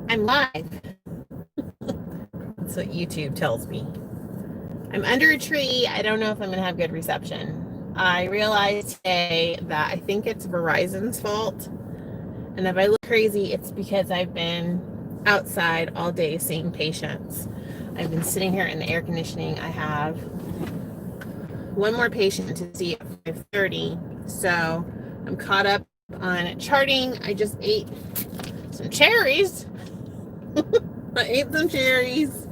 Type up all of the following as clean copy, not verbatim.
I'm live. That's what YouTube tells me. I'm under a tree. I don't know if I'm going to have good reception. I realized today that I think it's Verizon's fault. And if I look crazy, it's because I've been outside all day seeing patients. I've been sitting here in the air conditioning. I have one more patient to see at 5:30. So I'm caught up on charting. I just ate some cherries. I ate some cherries.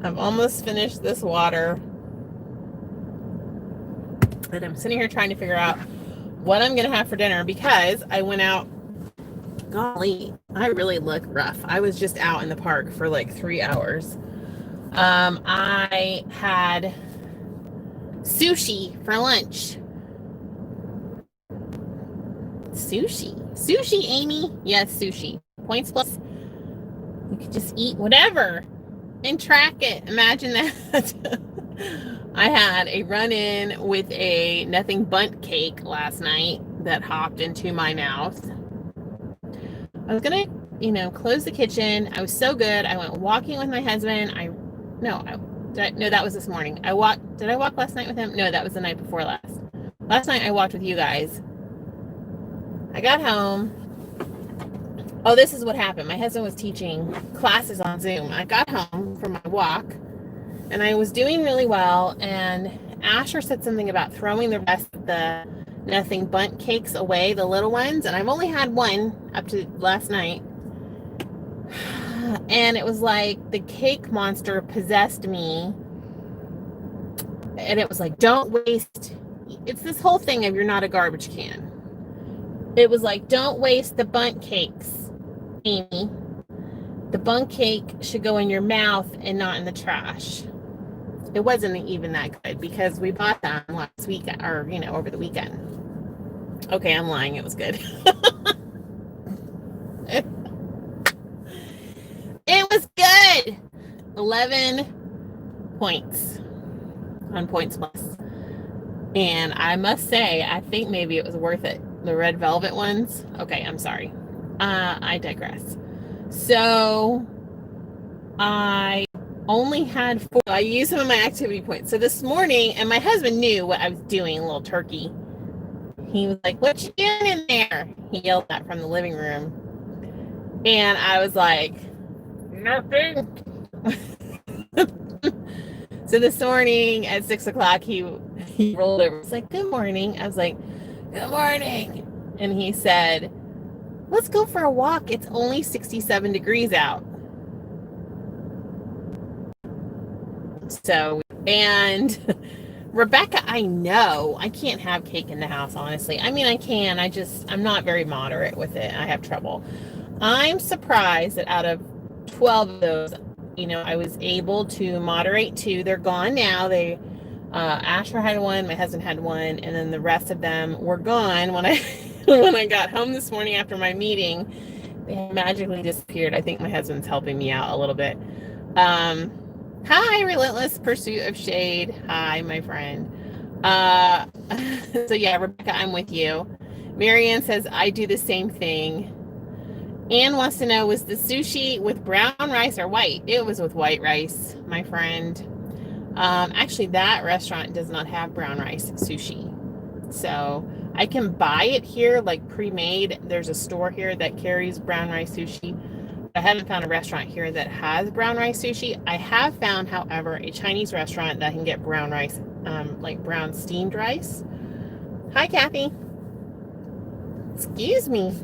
I've almost finished this water. And I'm sitting here trying to figure out what I'm going to have for dinner because I went out. Golly, I really look rough. I was just out in the park for like 3 hours. I had sushi for lunch. Sushi, Amy. Yes, sushi. Points plus. You could just eat whatever and track it. Imagine that. I had a run-in with a nothing bundt cake last night that hopped into my mouth. I was gonna, close the kitchen. I was so good. I went walking with my husband. No, that was this morning. Did I walk last night with him? No, that was the night before last. Last night I walked with you guys. I got home. Oh, this is what happened. My husband was teaching classes on Zoom. I got home from my walk and I was doing really well. And Asher said something about throwing the rest of the nothing bundt cakes away, the little ones. And I've only had one up to last night. And it was like the cake monster possessed me. And it was like, don't waste. It's this whole thing of you're not a garbage can. It was like, don't waste the bundt cakes, Amy. The bundt cake should go in your mouth and not in the trash. It wasn't even that good because we bought them last week or, over the weekend. Okay, I'm lying. It was good. It was good. 11 points on Points Plus. And I must say, I think maybe it was worth it. The red velvet ones. Okay, I'm sorry. I digress. So I only had 4. I used some of my activity points. So this morning, and my husband knew what I was doing, a little turkey. He was like, what you doing in there? He yelled that from the living room. And I was like, nothing. So this morning at 6:00, he rolled over. He's like, good morning. I was like, good morning. And he said, let's go for a walk. It's only 67 degrees out. So, and Rebecca, I know I can't have cake in the house, honestly. I mean, I can. I'm not very moderate with it. I have trouble. I'm surprised that out of 12 of those, I was able to moderate 2. They're gone now. Asher had one, my husband had one, and then the rest of them were gone when I when I got home this morning after my meeting. They magically disappeared. I think my husband's helping me out a little bit. Hi, Relentless Pursuit of Shade. Hi, my friend. So yeah, Rebecca, I'm with you. Marianne says, I do the same thing. Anne wants to know, was the sushi with brown rice or white? It was with white rice, my friend. Actually, that restaurant does not have brown rice sushi. So I can buy it here, like pre-made. There's a store here that carries brown rice sushi. I haven't found a restaurant here that has brown rice sushi. I have found, however, a Chinese restaurant that can get brown rice, like brown steamed rice. Hi, Kathy. Excuse me.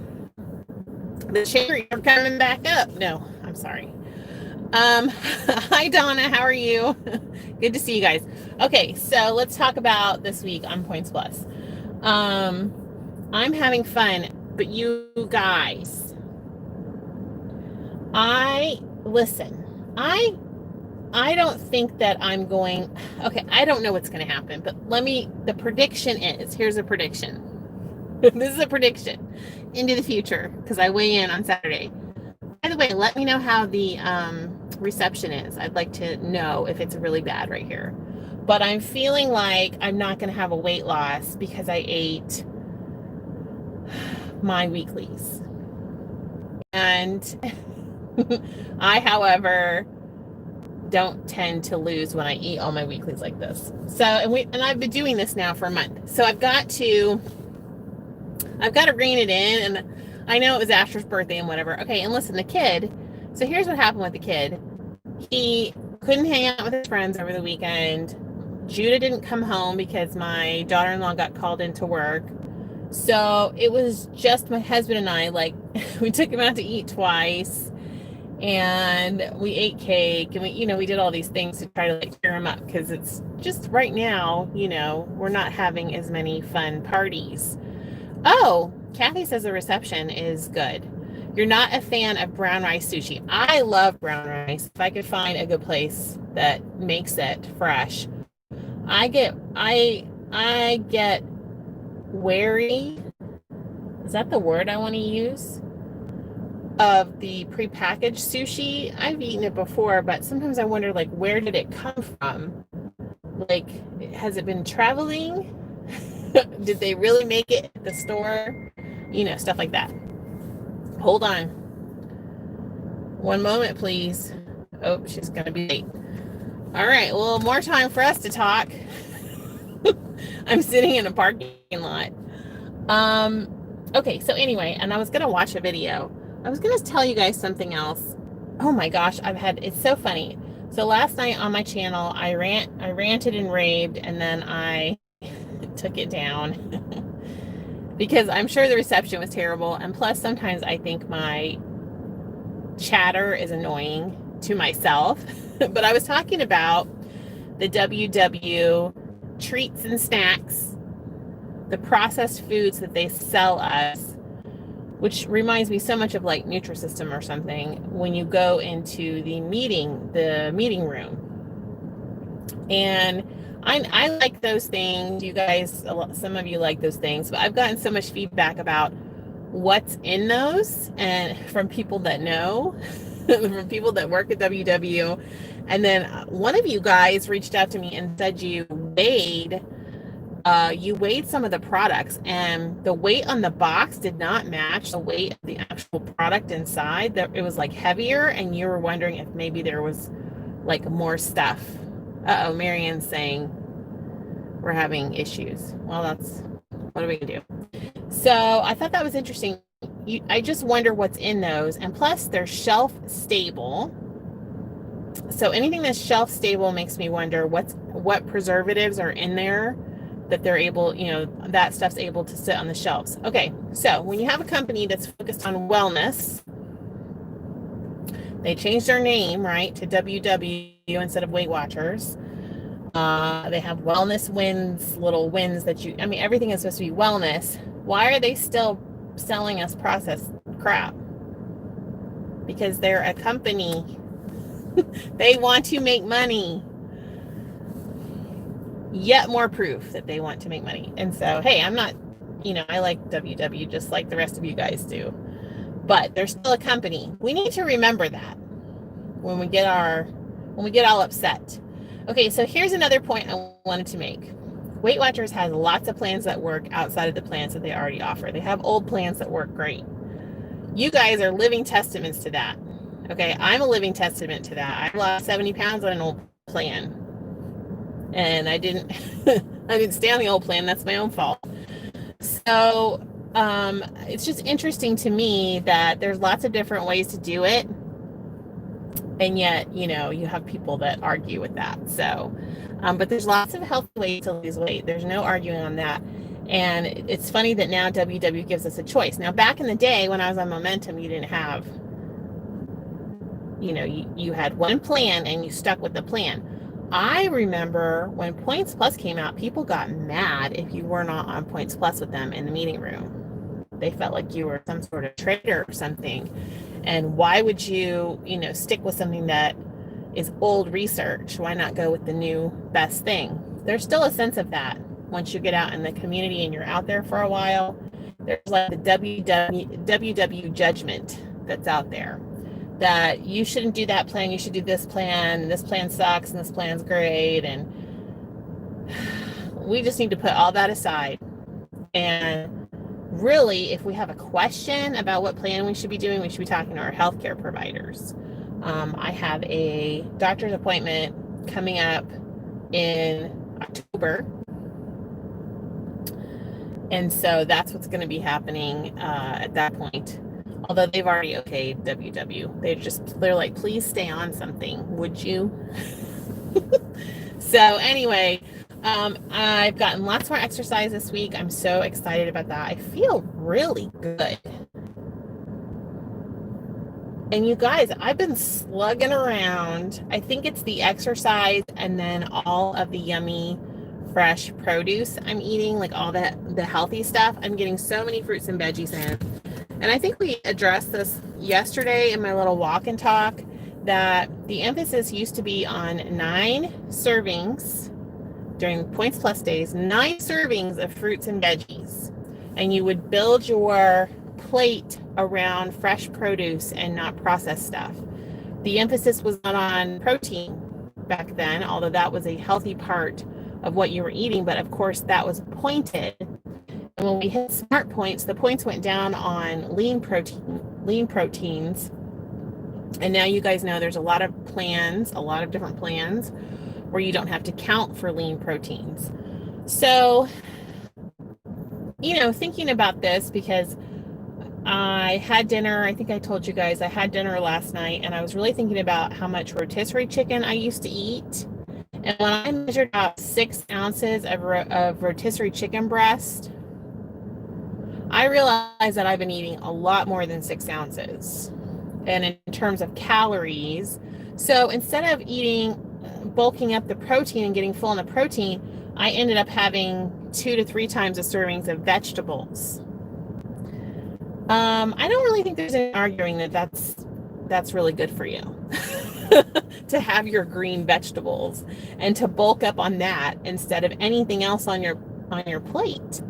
The cherry are coming back up. No, I'm sorry. Hi, Donna. How are you? Good to see you guys. Okay, so let's talk about this week on Points Plus. I'm having fun, but you guys, I don't think that I'm going, okay, I don't know what's going to happen, but the prediction is, here's a prediction. This is a prediction into the future because I weigh in on Saturday. By the way, let me know how the reception is. I'd like to know if it's really bad right here. But I'm feeling like I'm not going to have a weight loss because I ate my weeklies. And I, however, don't tend to lose when I eat all my weeklies like this. So, and I've been doing this now for a month. So I've got to rein it in. And I know it was Asher's birthday and whatever. Okay, and listen, the kid. So here's what happened with the kid. He couldn't hang out with his friends over the weekend. Judah didn't come home because my daughter-in-law got called into work. So it was just my husband and I. Like, we took him out to eat twice, and we ate cake, and we did all these things to try to like cheer him up, because it's just right now, we're not having as many fun parties. Oh, Kathy says the reception is good. You're not a fan of brown rice sushi. I love brown rice. If I could find a good place that makes it fresh. I get wary. Is that the word I want to use? Of the prepackaged sushi. I've eaten it before, but sometimes I wonder, like, where did it come from? Like, has it been traveling? Did they really make it at the store? Stuff like that. Hold on. One moment, please. Oh, she's going to be late. All right, well, more time for us to talk. I'm sitting in a parking lot. Okay, so anyway, and I was going to watch a video. I was going to tell you guys something else. Oh my gosh, it's so funny. So last night on my channel, I ranted and raved, and then I took it down because I'm sure the reception was terrible. And plus, sometimes I think my chatter is annoying to myself. But I was talking about the WW treats and snacks, the processed foods that they sell us, which reminds me so much of like Nutrisystem or something, when you go into the meeting room. And I like those things. You guys, some of you like those things, but I've gotten so much feedback about what's in those, and from people that know, from people that work at WW. And then one of you guys reached out to me and said you weighed some of the products, and the weight on the box did not match the weight of the actual product inside. That it was like heavier, and you were wondering if maybe there was like more stuff. Marianne's saying we're having issues. Well, what are we gonna do? So I thought that was interesting. I just wonder what's in those, and plus they're shelf stable. So anything that's shelf stable makes me wonder what preservatives are in there that they're able, that stuff's able to sit on the shelves. Okay, so when you have a company that's focused on wellness, they changed their name, right, to WW instead of Weight Watchers. They have wellness wins, little wins that everything is supposed to be wellness. Why are they still selling us processed crap? Because they're a company. They want to make money. Yet more proof that they want to make money. And so, hey, I'm not, I like WW just like the rest of you guys do. But they're still a company. We need to remember that when we get all upset. Okay, so here's another point I wanted to make. Weight Watchers has lots of plans that work outside of the plans that they already offer. They have old plans that work great. You guys are living testaments to that. Okay, I'm a living testament to that. I lost 70 pounds on an old plan. And I didn't stay on the old plan. That's my own fault. So it's just interesting to me that there's lots of different ways to do it. And yet, you have people that argue with that. So, but there's lots of healthy ways to lose weight. There's no arguing on that. And it's funny that now WW gives us a choice. Now, back in the day when I was on Momentum, you didn't have, you had one plan and you stuck with the plan. I remember when Points Plus came out, people got mad if you were not on Points Plus with them in the meeting room. They felt like you were some sort of traitor or something. And why would you, stick with something that is old research? Why not go with the new best thing? There's still a sense of that once you get out in the community and you're out there for a while. There's like the WW judgment that's out there, that you shouldn't do that plan, you should do this plan, and this plan sucks, and this plan's great. And we just need to put all that aside and really, if we have a question about what plan we should be doing, we should be talking to our healthcare providers. I have a doctor's appointment coming up in October. And so that's what's going to be happening at that point. Although they've already okayed WW. They're like, please stay on something, would you? So anyway, I've gotten lots more exercise this week. I'm so excited about that. I feel really good. And you guys, I've been slugging around. I think it's the exercise and then all of the yummy fresh produce I'm eating, like all the healthy stuff. I'm getting so many fruits and veggies in. And I think we addressed this yesterday in my little walk and talk, that the emphasis used to be on 9 servings during Points Plus days, 9 servings of fruits and veggies. And you would build your plate around fresh produce and not processed stuff. The emphasis was not on protein back then, although that was a healthy part of what you were eating, but of course that was pointed. And when we hit smart points, the points went down on lean proteins. And now you guys know there's a lot of different plans where you don't have to count for lean proteins. So, thinking about this, because I had dinner, I think I told you guys, I had dinner last night, and I was really thinking about how much rotisserie chicken I used to eat. And when I measured out 6 ounces of rotisserie chicken breast, I realized that I've been eating a lot more than 6 ounces. And in terms of calories, so instead of bulking up the protein and getting full on the protein, I ended up having 2 to 3 times the servings of vegetables. I don't really think there's any arguing that that's really good for you to have your green vegetables and to bulk up on that instead of anything else on your plate.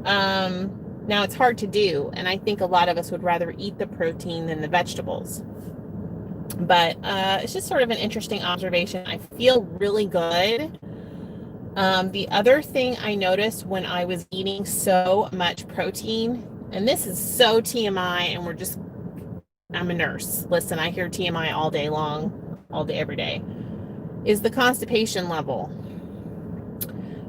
Now it's hard to do, and I think a lot of us would rather eat the protein than the vegetables. But it's just sort of an interesting observation. I feel really good. The other thing I noticed when I was eating so much protein, and this is so TMI, and I'm a nurse. Listen, I hear TMI all day long, all day, every day, is the constipation level.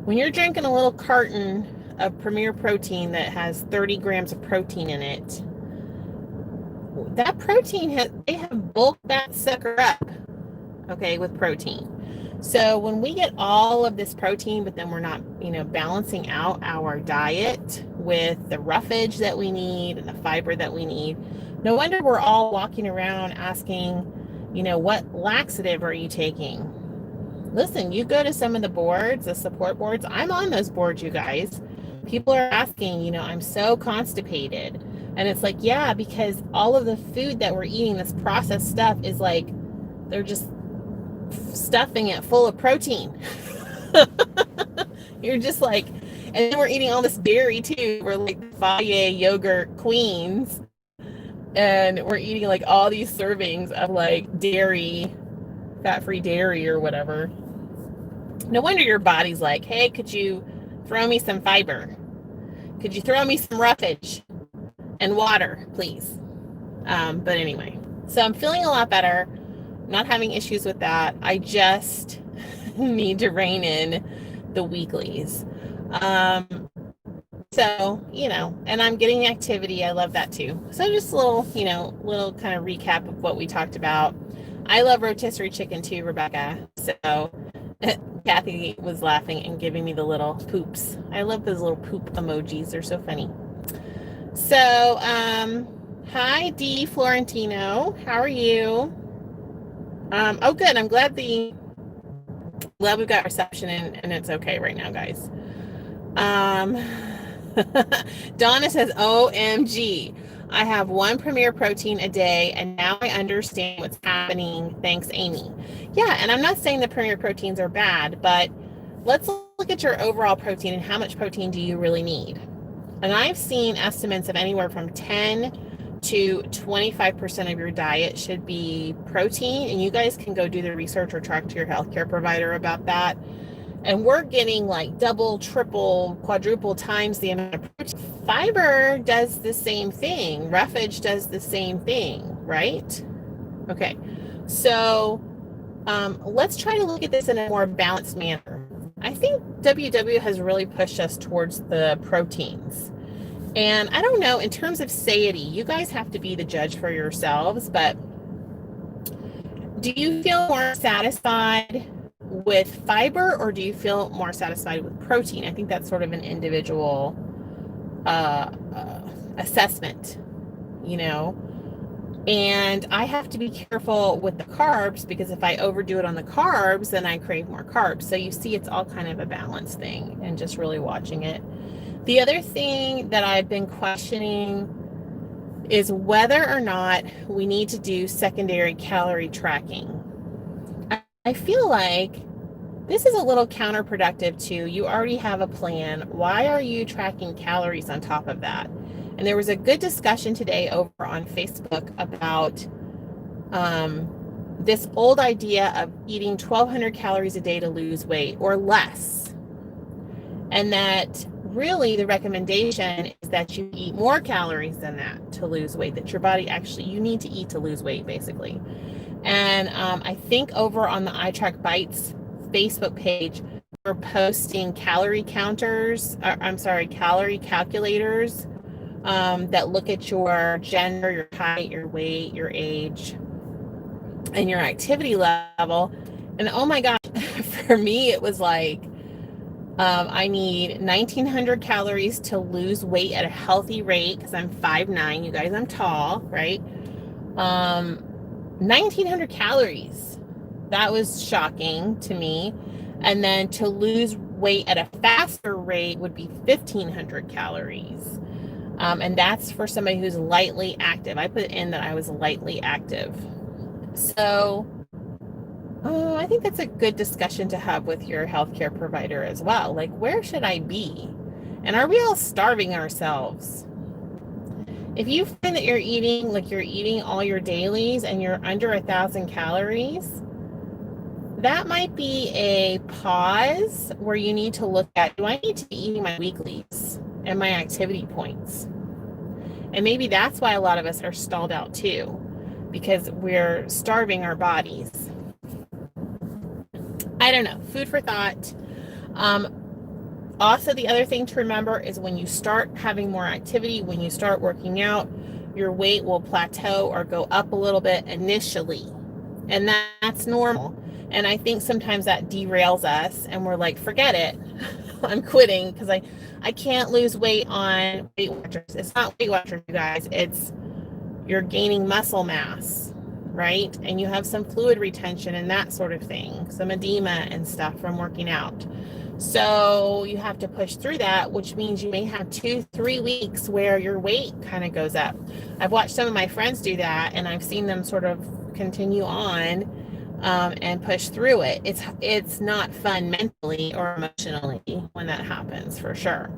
When you're drinking a little carton of Premier Protein that has 30 grams of protein in it, that protein they have bulked that sucker up, okay, with protein. So when we get all of this protein, but then we're not, balancing out our diet with the roughage that we need and the fiber that we need, no wonder we're all walking around asking, what laxative are you taking? Listen, you go to some of the boards, the support boards, I'm on those boards, you guys. People are asking, I'm so constipated. And it's like, yeah, because all of the food that we're eating, this processed stuff, is like, they're just stuffing it full of protein. You're just like, and then we're eating all this dairy too. We're like Fage yogurt queens. And we're eating like all these servings of like dairy, fat-free dairy or whatever. No wonder your body's like, hey, could you throw me some fiber? Could you throw me some roughage and water, please? But anyway, so I'm feeling a lot better. Not having issues with that. I just need to rein in the weeklies. So, and I'm getting activity. I love that too. So just a little kind of recap of what we talked about. I love rotisserie chicken too, Rebecca. So Kathy was laughing and giving me the little poops. I love those little poop emojis. They're so funny. So, hi, D. Florentino. How are you? Oh, good. I'm glad we've got reception and it's okay right now, guys. Donna says, OMG, I have 1 Premier Protein a day, and now I understand what's happening. Thanks, Amy. Yeah, and I'm not saying the Premier Proteins are bad, but let's look at your overall protein and how much protein do you really need. And I've seen estimates of anywhere from 10 to 25% of your diet should be protein, and you guys can go do the research or talk to your healthcare provider about that. And we're getting like double, triple, quadruple times the amount of protein. fiber does the same thing. Roughage does the same thing, right? Okay, so let's try to look at this in a more balanced manner. I think WW has really pushed us towards the proteins. And I don't know, in terms of satiety, you guys have to be the judge for yourselves, but do you feel more satisfied with fiber or do you feel more satisfied with protein? I think that's sort of an individual assessment, you know? And I have to be careful with the carbs because if I overdo it on the carbs, then I crave more carbs. So you see, it's all kind of a balance thing and just really watching it. The other thing that I've been questioning is whether or not we need to do secondary calorie tracking. I feel like this is a little counterproductive too. You already have a plan. Why are you tracking calories on top of that? And there was a good discussion today over on Facebook about this old idea of eating 1,200 calories a day to lose weight or less. And that really the recommendation is that you eat more calories than that to lose weight, that your body actually, you need to eat to lose weight basically. And I think over on the iTrack Bites Facebook page, we're posting calorie counters, calorie calculators that look at your gender, your height, your weight, your age, and your activity level. And oh my gosh, for me, it was like, I need 1,900 calories to lose weight at a healthy rate because I'm 5'9". You guys, I'm tall, right? 1,900 calories. That was shocking to me. And then to lose weight at a faster rate would be 1,500 calories. And that's for somebody who's lightly active. I put in that I was lightly active. So I think that's a good discussion to have with your healthcare provider as well. Like, where should I be? And are we all starving ourselves? If you find that you're eating all your dailies and you're under 1,000 calories, that might be a pause where you need to look at, do I need to be eating my weeklies and my activity points? And maybe that's why a lot of us are stalled out too, because we're starving our bodies. I don't know, food for thought. Also, the other thing to remember is when you start having more activity, when you start working out, your weight will plateau or go up a little bit initially. And that's normal. And I think sometimes that derails us and we're like, forget it. I'm quitting because I can't lose weight on Weight Watchers. It's not Weight Watchers, you guys. It's you're gaining muscle mass, right? And you have some fluid retention and that sort of thing, some edema and stuff from working out. So you have to push through that, which means you may have 2-3 weeks where your weight kind of goes up. I've watched some of my friends do that and I've seen them sort of continue on and push through it. It's not fun mentally or emotionally when that happens, for sure.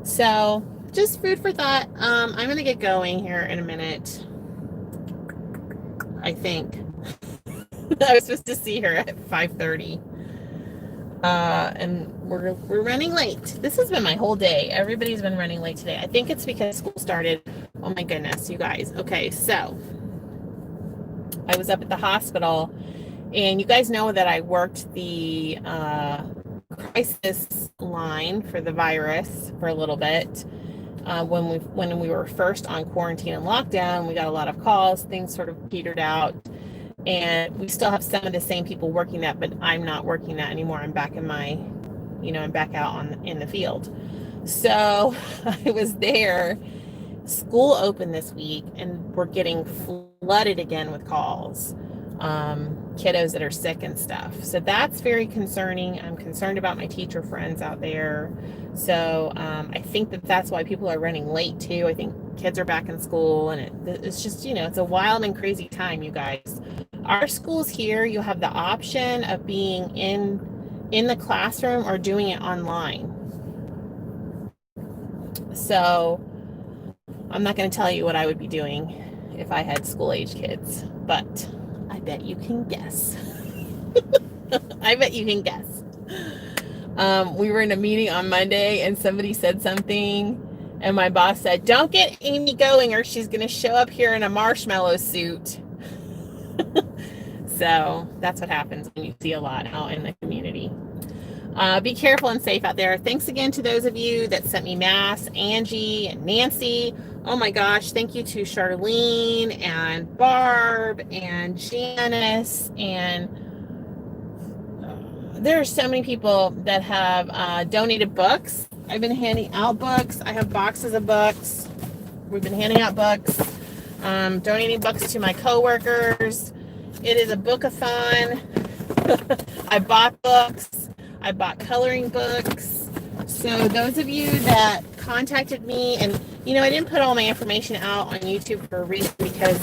So just food for thought. I'm going to get going here in a minute. I think I was supposed to see her at 5:30. And we're running late. This has been my whole day. Everybody's been running late today. I think it's because school started. Oh my goodness, you guys. Okay, so I was up at the hospital, and you guys know that I worked the crisis line for the virus for a little bit. When we were first on quarantine and lockdown, we got a lot of calls. Things sort of petered out. And we still have some of the same people working that, but I'm not working that anymore. I'm back in I'm back out in the field. So I was there. School opened this week and we're getting flooded again with calls. Kiddos that are sick and stuff. So that's very concerning. I'm concerned about my teacher friends out there. So I think that's why people are running late too. I think kids are back in school and it's just, it's a wild and crazy time, you guys. Our schools here, you have the option of being in the classroom or doing it online. So I'm not going to tell you what I would be doing if I had school-age kids, but I bet you can guess. I bet you can guess. We were in a meeting on Monday and somebody said something And my boss said, don't get Amy going or she's going to show up here in a marshmallow suit. So that's what happens when you see a lot out in the community. Be careful and safe out there. Thanks again to those of you that sent me masks, Angie and Nancy. Oh my gosh, thank you to Charlene and Barb and Janice. And there are so many people that have donated books. I've been handing out books. I have boxes of books. We've been handing out books, donating books to my coworkers. It is a book-a-thon. I bought books. I bought coloring books. So those of you that contacted me, and I didn't put all my information out on YouTube for a reason, because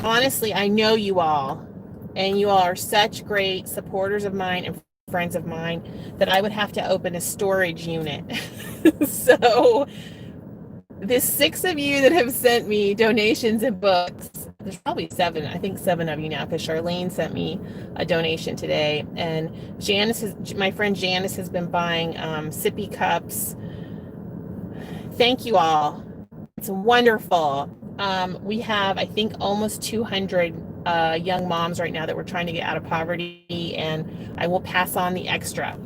honestly, I know you all, and you all are such great supporters of mine and friends of mine that I would have to open a storage unit. So the 6 of you that have sent me donations and books, there's probably 7, I think 7 of you now, because Charlene sent me a donation today, and my friend Janice has been buying sippy cups. Thank you all. It's wonderful. We have, I think, almost 200 young moms right now that we're trying to get out of poverty, and I will pass on the extra.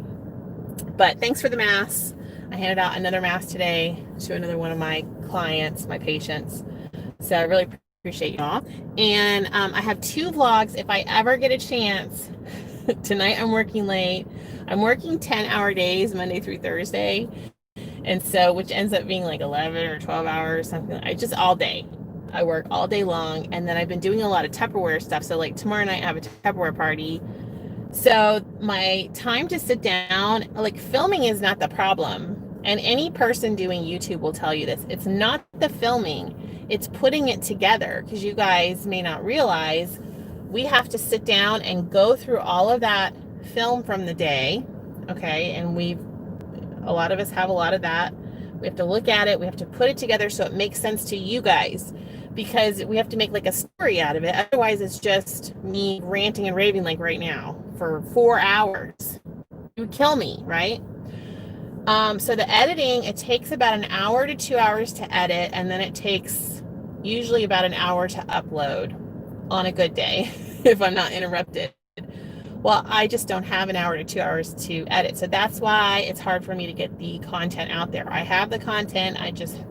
But thanks for the masks. I handed out another mask today to another one of my clients, my patients. So I really appreciate you all. And I have 2 vlogs if I ever get a chance. Tonight I'm working late. I'm working 10-hour days, Monday through Thursday. And so, which ends up being like 11 or 12 hours, something. I just all day. I work all day long. And then I've been doing a lot of Tupperware stuff. So like tomorrow night I have a Tupperware party. So my time to sit down, like filming is not the problem. And any person doing YouTube will tell you this. It's not the filming, it's putting it together, because you guys may not realize we have to sit down and go through all of that film from the day. Okay. And a lot of us have a lot of that. We have to look at it. We have to put it together so it makes sense to you guys, because we have to make like a story out of it. Otherwise, it's just me ranting and raving like right now for 4 hours. It would kill me, right? So the editing, it takes about an hour to 2 hours to edit, and then it takes usually about an hour to upload on a good day if I'm not interrupted. Well, I just don't have an hour to 2 hours to edit. So that's why it's hard for me to get the content out there. I have the content. I just,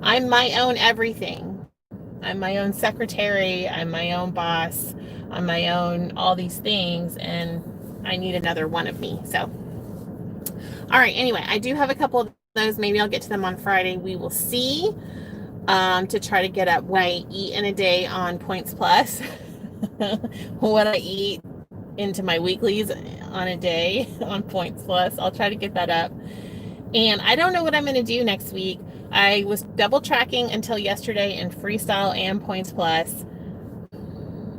I'm my own everything. I'm my own secretary. I'm my own boss. I'm my own all these things. And I need another one of me. So, all right. Anyway, I do have a couple of those. Maybe I'll get to them on Friday. We will see, to try to get up what I eat in a day on Points Plus. What I eat into my weeklies on a day on Points Plus. I'll try to get that up. And I don't know what I'm going to do next week. I was double tracking until yesterday in Freestyle and Points Plus.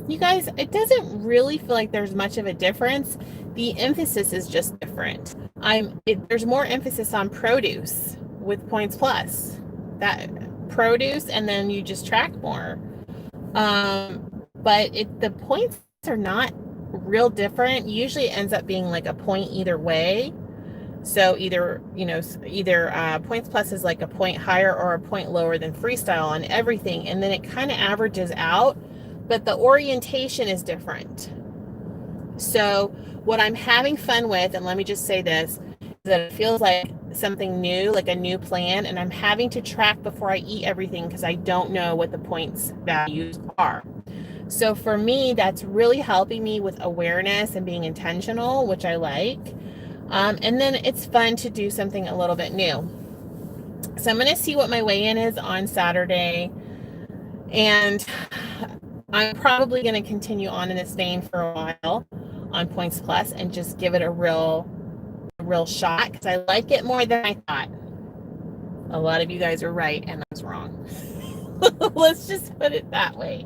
You guys, it doesn't really feel like there's much of a difference. The emphasis is just different. There's more emphasis on produce with Points Plus. That produce, and then you just track more. But the points are not real different. Usually it ends up being like a point either way. So either Points Plus is like a point higher or a point lower than Freestyle on everything, and then it kind of averages out, but the orientation is different. So what I'm having fun with, and let me just say this, is that it feels like something new, like a new plan, and I'm having to track before I eat everything because I don't know what the points values are. So for me, that's really helping me with awareness and being intentional, which I like. And then it's fun to do something a little bit new. So I'm going to see what my weigh-in is on Saturday. And I'm probably going to continue on in this vein for a while on Points Plus and just give it a real shot, because I like it more than I thought. A lot of you guys are right and I was wrong. Let's just put it that way.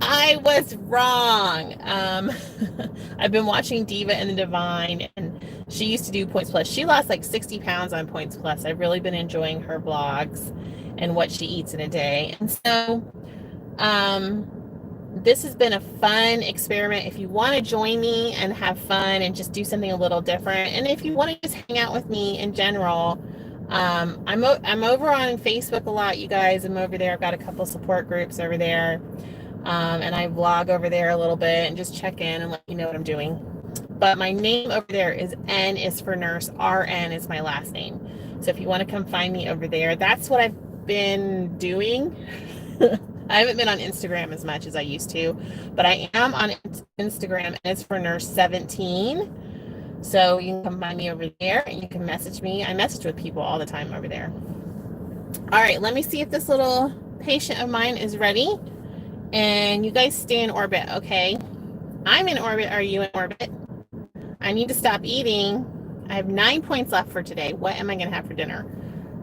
I was wrong. I've been watching Diva and the Divine, and she used to do Points Plus. She lost like 60 pounds on Points Plus. I've really been enjoying her vlogs and what she eats in a day. And so this has been a fun experiment. If you want to join me and have fun and just do something a little different, and if you want to just hang out with me in general, I'm over on Facebook a lot, you guys. I'm over there. I've got a couple support groups over there. And I vlog over there a little bit and just check in and let you know what I'm doing. But my name over there is N is for nurse, RN is my last name. So if you want to come find me over there, that's what I've been doing. I haven't been on Instagram as much as I used to, but I am on Instagram, and it's for nurse 17. So you can come find me over there and you can message me. I message with people all the time over there. All right, let me see if this little patient of mine is ready. And you guys stay in orbit, okay? I'm in orbit. Are you in orbit? I need to stop eating. I have 9 points left for today. What am I going to have for dinner?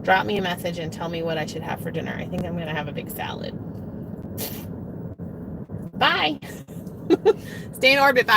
Drop me a message and tell me what I should have for dinner. I think I'm going to have a big salad. Bye. Stay in orbit. Bye.